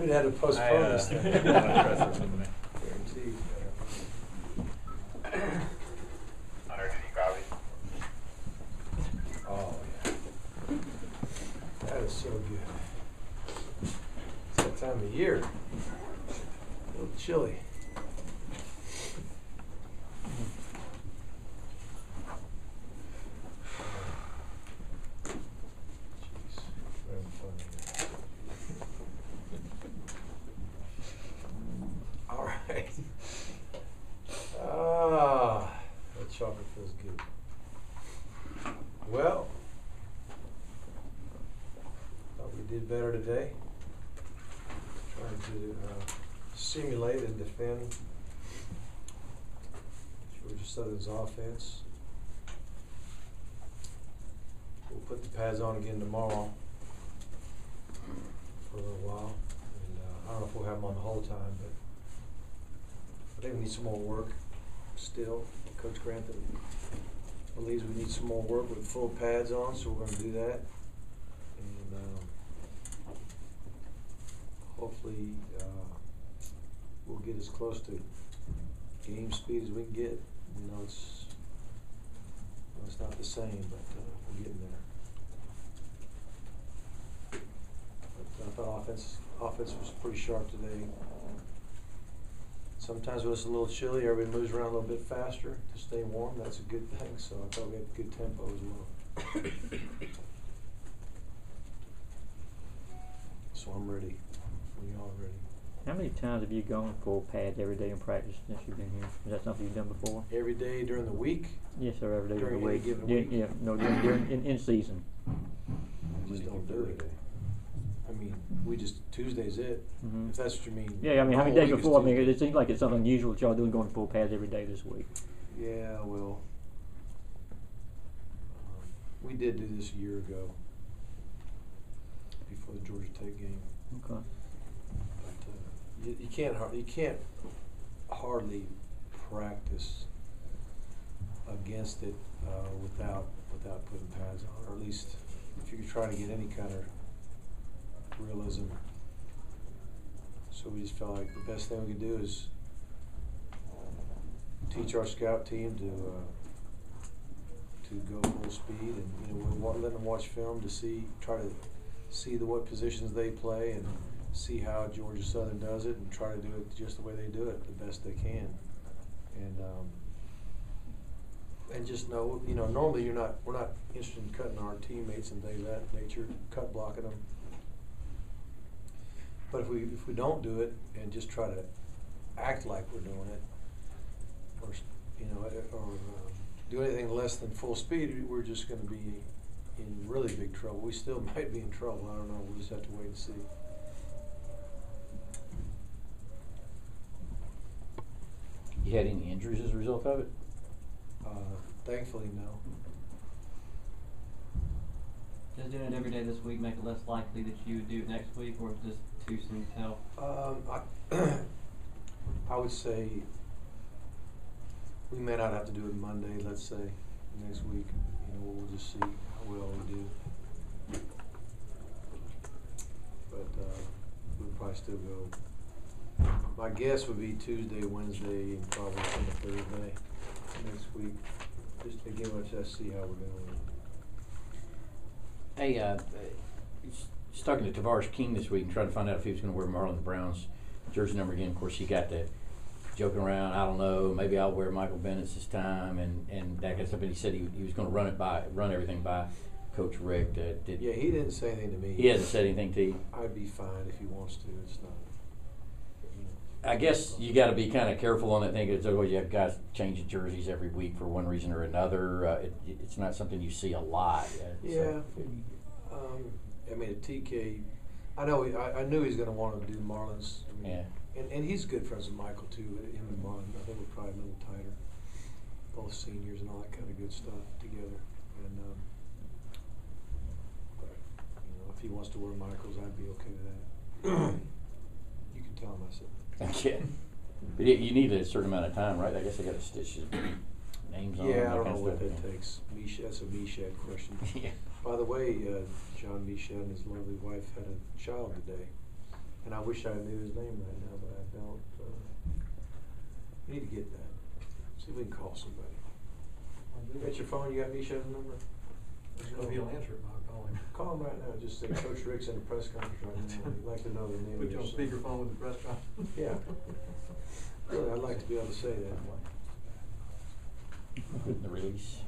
We'd have to postpone this thing. Guaranteed. 180 copies. Oh, yeah. That is so good. It's that time of year. A little chilly. Jeez, we're having fun here. All right. That chocolate feels good. Well, thought we did better today. Trying to simulate and defend Georgia Southern's offense. We'll put the pads on again tomorrow for a little while. And I don't know if we'll have them on the whole time, but I think we need some more work still. Coach Grantham believes we need some more work with full pads on, so we're going to do that. And hopefully we'll get as close to game speed as we can get. You know, it's not the same, but we're getting there. But I thought offense was pretty sharp today. Sometimes when it's a little chilly, everybody moves around a little bit faster to stay warm. That's a good thing. So I thought we had good tempo as well. So I'm ready. We all ready. How many times have you gone full pads every day in practice since you've been here? Is that something you've done before? Every day during the week? Yes, sir. Every day During during any the given week. week? Yeah, no, during in season. We just don't do it. I mean, we just, Tuesday's it, Mm-hmm. if that's what you mean. Yeah, I mean, how many Normal days week is before? I mean, Tuesday. it seems like it's something unusual that y'all doing going full pads every day this week. Yeah, well, we did do this a year ago before the Georgia Tech game. Okay. But you can't hardly practice against it without putting pads on, or at least if you try to get any kind of realism. So we just felt like the best thing we could do is teach our scout team to go full speed, and we'll let them watch film to try to see what positions they play and see how Georgia Southern does it, and try to do it just the way they do it, the best they can. And just know, normally we're not interested in cutting our teammates and things of that nature, cut blocking them. But if we don't do it and just try to act like we're doing it, or do anything less than full speed, we're just going to be in really big trouble. We still might be in trouble. I don't know. We'll just have to wait and see. You had any injuries as a result of it? Thankfully, no. Does doing it every day this week make it less likely that you would do it next week, or is this too soon to tell? I would say we may not have to do it Monday, let's say, next week. We'll just see how well we do. But we'll probably still go. My guess would be Tuesday, Wednesday, and probably some of Thursday next week. Just to give us to see how we're doing. Hey, just talking to Tavares King this week and trying to find out if he was going to wear Marlon Brown's jersey number again. Of course, he got the joking around. I don't know. Maybe I'll wear Michael Bennett's this time, and that kind of stuff. And he said he was going to run everything by Coach Richt. Yeah, he didn't say anything to me. He hasn't said anything to you. I'd be fine if he wants to. It's not. I guess you got to be kind of careful on that thing because you have guys changing jerseys every week for one reason or another. It's not something you see a lot. Yeah. I mean, at TK, I know. I knew he was going to want to do Marlins. I mean, yeah. And he's good friends with Michael too. Him and Marlon, I think we're probably a little tighter. Both seniors and all that kind of good stuff together. And but if he wants to wear Michael's, I'd be okay with that. You can tell him I said. Yeah. But you need a certain amount of time, right? I guess they got to stitch his names on. Yeah, I don't kind know of what stuff, that takes. That's a Meshad question. Yeah. By the way, John Meshad and his lovely wife had a child today. And I wish I knew his name right now, but I don't. We need to get that. See if we can call somebody. You got your phone? You got Misha's number? I don't know if he'll answer it, but I'll call him. Call him right now. Just say Coach Rick's in a press conference right now. We'd like to know the name Put of you your on son. speakerphone with the press conference. Yeah. Really, I'd like to be able to say that. The release.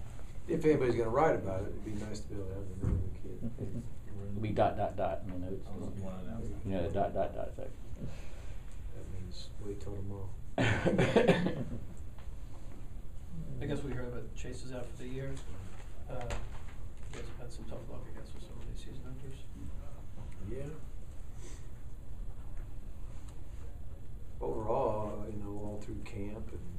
If anybody's gonna write about it, it'd be nice to be able to have the name of the kid. It'll be dot in the notes. You know, the dot effect. That means wait till tomorrow. I guess we heard about Chase is out for the year. You guys have had some tough luck, I guess, with some of these season enders. Yeah. Overall, all through camp and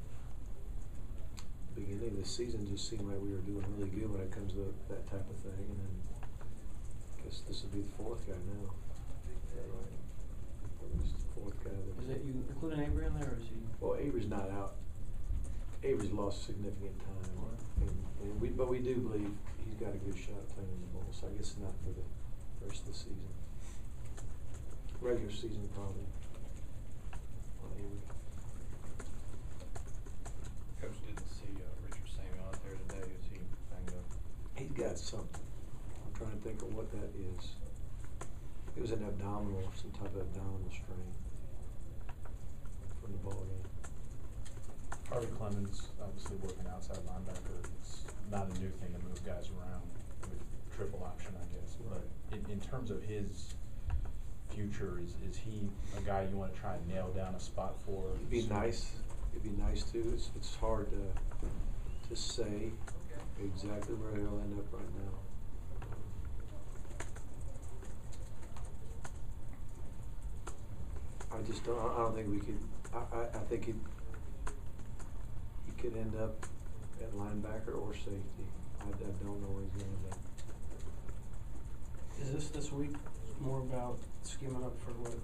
beginning of the season just seemed like we were doing really good when it comes to that type of thing, and then I guess this will be the fourth guy now. Is that right? This is the fourth guy that. Is it you including Avery in there, or is he? Well, Avery's not out. Avery's lost significant time, but we do believe he's got a good shot at playing in the bowl. So I guess not for the rest of the season. Regular season probably. On Avery. Coach didn't see Richard Samuel out there today. Is he banged up? He's got something. I'm trying to think of what that is. It was an abdominal, some type of abdominal strain from the ball game. Harvey Clemens, obviously working outside linebacker, it's not a new thing to move guys around with triple option, I guess. But in terms of his future, is he a guy you want to try and nail down a spot for? It'd be nice. It'd be nice too. It's hard to say exactly where he'll end up right now. I just don't. I don't think we could. I think he could end up at linebacker or safety. I don't know where he's going to end up. Is this week more about scheming up for what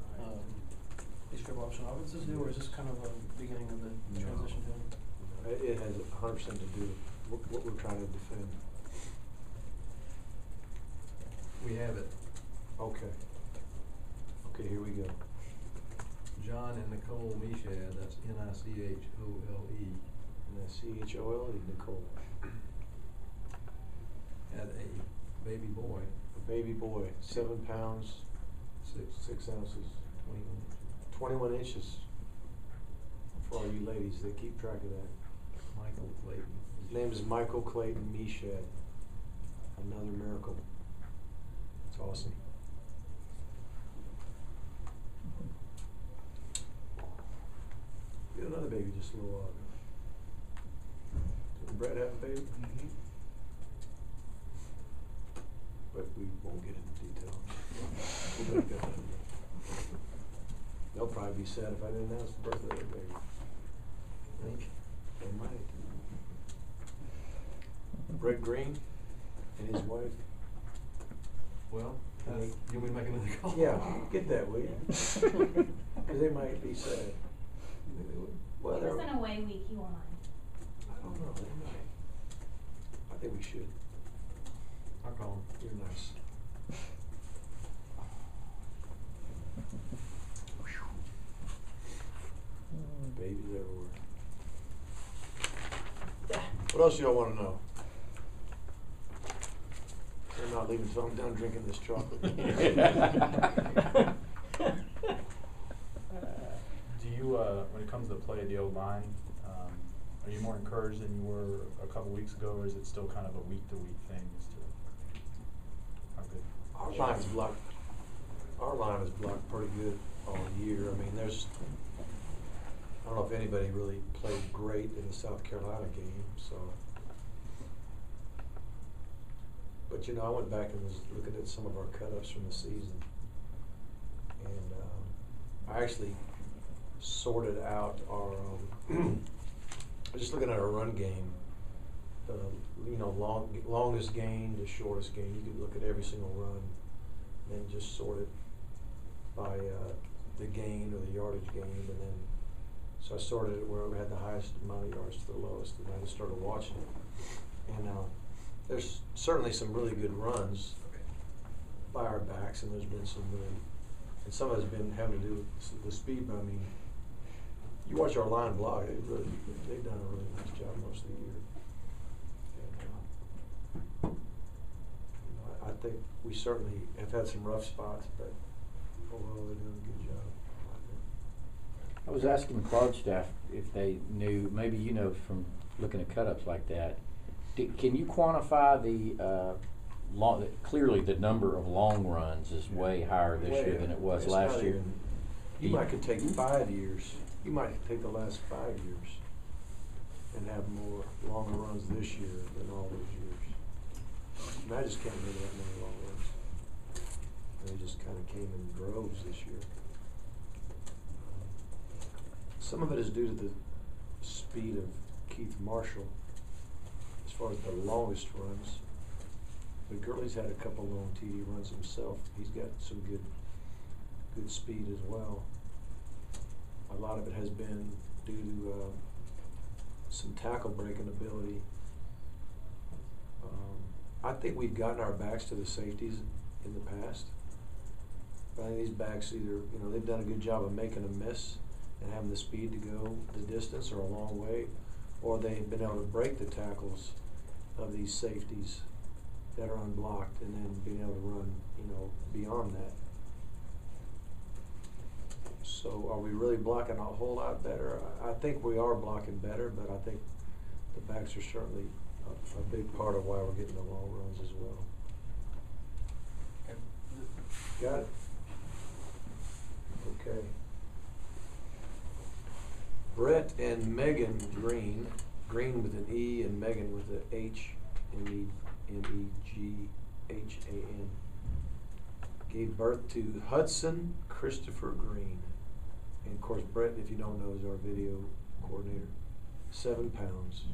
these triple option offenses do, or is this kind of a beginning of the transition to him? It has 100% to do with what we're trying to defend. We have it. Okay. Okay, here we go. John and Nicole Mishad, that's Nichole. And that's Chole, Nicole. Had a baby boy, A baby boy, 7 pounds, 6 ounces, 21 inches. For all you ladies that keep track of that. Michael Clayton. His name is Michael Clayton Mishad. Another miracle. It's awesome. We had another baby just a little while ago. Did Brett have a baby? Mm-hmm. But we won't get into detail. We'll make that happen. They'll probably be sad if I didn't announce the birthday of the baby. Think. They might. Brett Green and his wife. Well, you want me to make another call? Yeah, get that, will you? Because they might be sad. You think they would? Well, If it's an away week, he won't mind. I don't know. They might. I think we should. I'll call him. You're nice. Babies everywhere. What else y'all want to know? They're not leaving until I'm done drinking this chocolate. Do you, when it comes to play of the O-line, are you more encouraged than you were a couple weeks ago, or is it still kind of a week-to-week thing as to how good? Our line is blocked pretty good all year. I mean, I don't know if anybody really played great in the South Carolina game, so. But I went back and was looking at some of our cut-ups from the season, and I actually sorted out our. Just looking at our run game, longest gain to shortest gain. You could look at every single run, and then just sort it by the gain or the yardage gain, and then so I sorted it where we had the highest amount of yards to the lowest, and I just started watching it. And there's certainly some really good runs by our backs, and there's been some really And some of it's been having to do with the speed, but I mean, you watch our line block, they've done a really nice job most of the year. And, I think we certainly have had some rough spots, but overall they're doing a good job. I was asking Claude staff if they knew, maybe you know from looking at cut-ups like that, can you quantify the clearly the number of long runs is way higher this year than it was It's last not year. even- You might could take 5 years, you might take the last 5 years and have more longer runs this year than all those years. And I just can't remember that many long runs. They just kind of came in droves this year. Some of it is due to the speed of Keith Marshall as far as the longest runs. But Gurley's had a couple long TD runs himself. He's got some good speed as well. A lot of it has been due to some tackle breaking ability. I think we've gotten our backs to the safeties in the past. But I think these backs either, they've done a good job of making a miss and having the speed to go the distance or a long way, or they've been able to break the tackles of these safeties that are unblocked and then being able to run, beyond that. So are we really blocking a whole lot better? I think we are blocking better, but I think the backs are certainly a big part of why we're getting the long runs as well. Got it? Okay. Brett and Megan Green with an E and Megan with an H, MEGHAN, gave birth to Hudson Christopher Green. And of course, Brett, if you don't know, is our video coordinator. 7 pounds.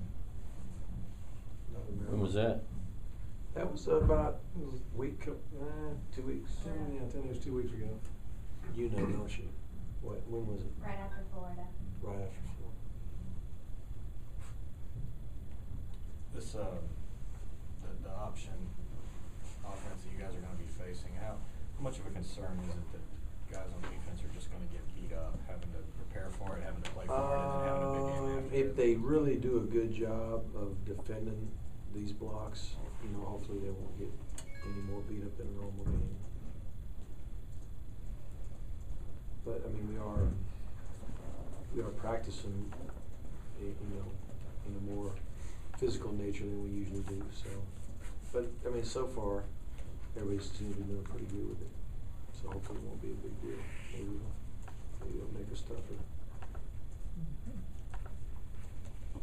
When was that? That was about a week, 2 weeks. Yeah, I think it was 2 weeks ago. You know, don't you? When was it? Right after Florida. Right after Florida. This, the option offense that you guys are gonna be facing, how much of a concern is it that guys on defense are just gonna get beat up, having to prepare for it, having to play for it, and then having a big game after If it? they really do a good job of defending these blocks, hopefully they won't get any more beat up in a normal game. But I mean, we are practicing, in a more physical nature than we usually do. So, but I mean, so far, everybody seems to be doing pretty good with it. So hopefully it won't be a big deal. Maybe it'll make us tougher.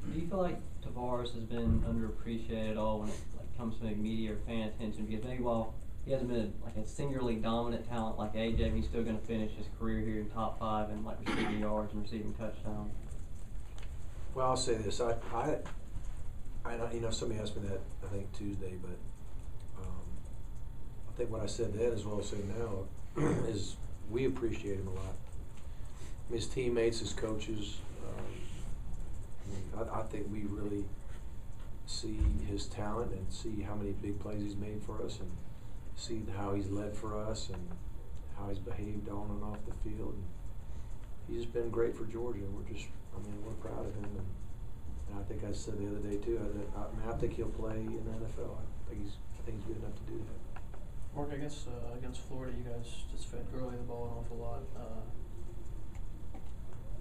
Do you feel like Tavares has been underappreciated at all when it comes to media or fan attention? Because maybe while he hasn't been a singularly dominant talent like AJ, he's still going to finish his career here in top 5 in receiving yards and receiving touchdowns. Well, I'll say this. I somebody asked me that I think Tuesday, but I think what I said then as well as say now is we appreciate him a lot. His teammates, his coaches. I think we really see his talent and see how many big plays he's made for us and see how he's led for us and how he's behaved on and off the field. And he's just been great for Georgia. We're proud of him. And I think I said the other day too, I think he'll play in the NFL. I think he's good enough to do that. Mark, I guess against Florida, you guys just fed Gurley the ball an awful lot.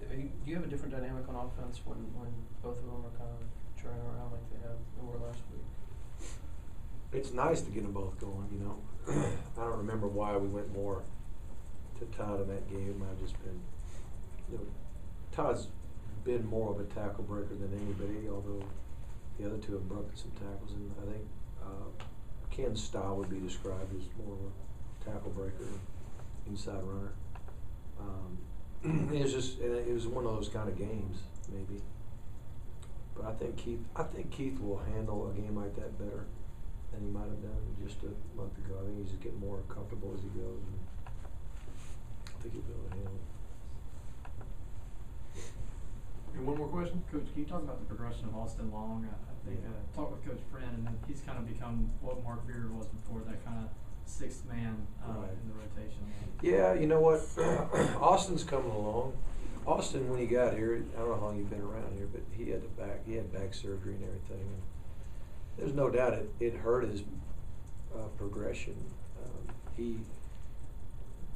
Do you have a different dynamic on offense when both of them are kind of turning around like they were last week? It's nice to get them both going, I don't remember why we went more to Todd in that game. I've just been, Todd's been more of a tackle breaker than anybody, although the other two have broken some tackles. And I think Ken's style would be described as more of a tackle breaker, inside runner. It was one of those kind of games, maybe. But I think Keith will handle a game like that better than he might have done just a month ago. I think he's just getting more comfortable as he goes. And I think he'll be able to handle it. And one more question? Coach, can you talk about the progression of Austin Long? I think talked with Coach Friend, and he's kind of become what Mark Beard was before, that kind of sixth man Right. in the rotation. Yeah, you know what? Austin's coming along. Austin, when he got here, I don't know how long you've been around here, but he had back surgery and everything. And there's no doubt it hurt his progression.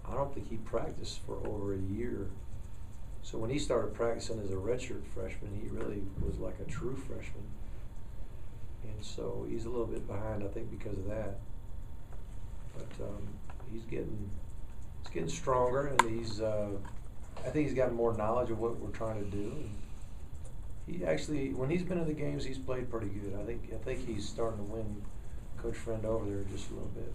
I don't think he practiced for over a year. So when he started practicing as a redshirt freshman, he really was like a true freshman. And so he's a little bit behind, I think, because of that. But he's getting stronger, and I think he's gotten more knowledge of what we're trying to do. And he actually, when he's been in the games, he's played pretty good. I think he's starting to win Coach Friend over there just a little bit.